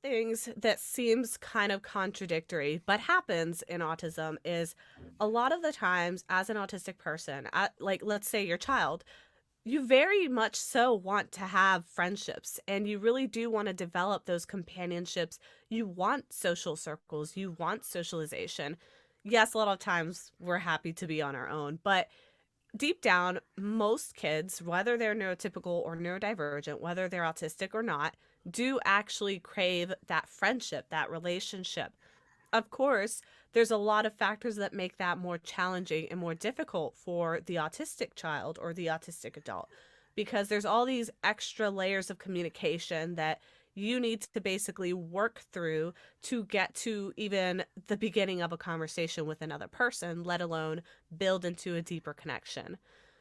things that seems kind of contradictory, but happens in autism is a lot of the times as an autistic person, like let's say your child, you very much so want to have friendships and you really do want to develop those companionships. You want social circles, you want socialization. Yes, a lot of times we're happy to be on our own, but deep down, most kids, whether they're neurotypical or neurodivergent, whether they're autistic or not, do actually crave that friendship, that relationship. Of course, there's a lot of factors that make that more challenging and more difficult for the autistic child or the autistic adult because there's all these extra layers of communication that you need to basically work through to get to even the beginning of a conversation with another person, let alone build into a deeper connection.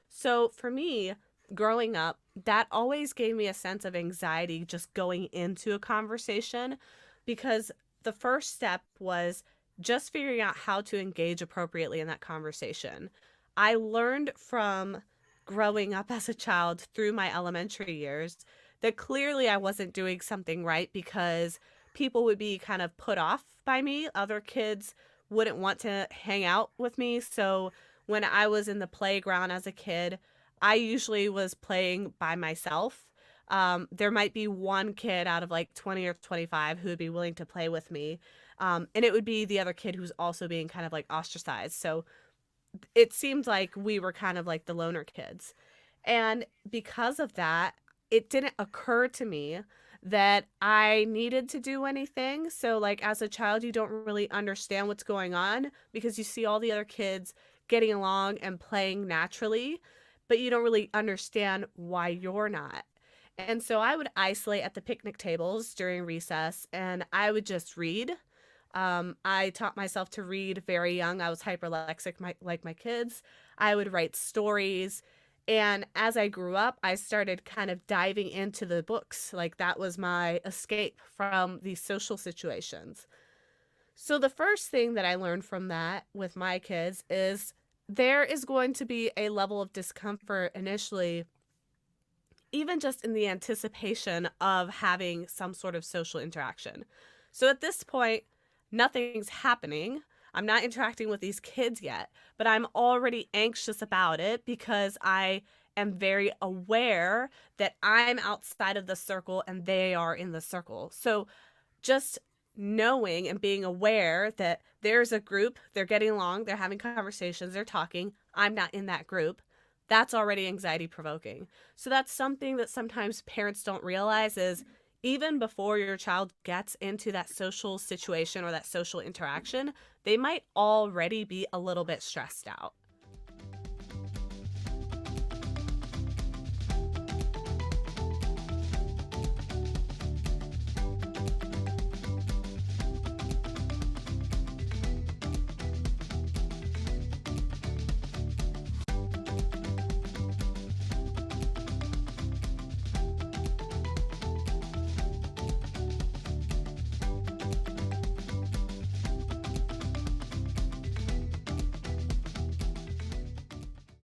So for me, growing up, that always gave me a sense of anxiety just going into a conversation because the first step was just figuring out how to engage appropriately in that conversation. I learned from growing up as a child through my elementary years that clearly I wasn't doing something right because people would be kind of put off by me. Other kids wouldn't want to hang out with me. So when I was in the playground as a kid, I usually was playing by myself. There might be one kid out of like 20 or 25 who would be willing to play with me. And it would be the other kid who's also being kind of like ostracized. So it seemed like we were kind of like the loner kids. And because of that, it didn't occur to me that I needed to do anything. So, like, as a child, you don't really understand what's going on because you see all the other kids getting along and playing naturally, but you don't really understand why you're not. And so I would isolate at the picnic tables during recess and I would just read. I taught myself to read very young. I was hyperlexic like my kids. I would write stories. And as I grew up, I started kind of diving into the books. Like that was my escape from these social situations. So the first thing that I learned from that with my kids is there is going to be a level of discomfort initially, even just in the anticipation of having some sort of social interaction. So at this point, nothing's happening. I'm not interacting with these kids yet, but I'm already anxious about it because I am very aware that I'm outside of the circle and they are in the circle. So just knowing and being aware that there's a group, they're getting along, they're having conversations, they're talking, I'm not in that group, that's already anxiety provoking. So that's something that sometimes parents don't realize is even before your child gets into that social situation or that social interaction, they might already be a little bit stressed out.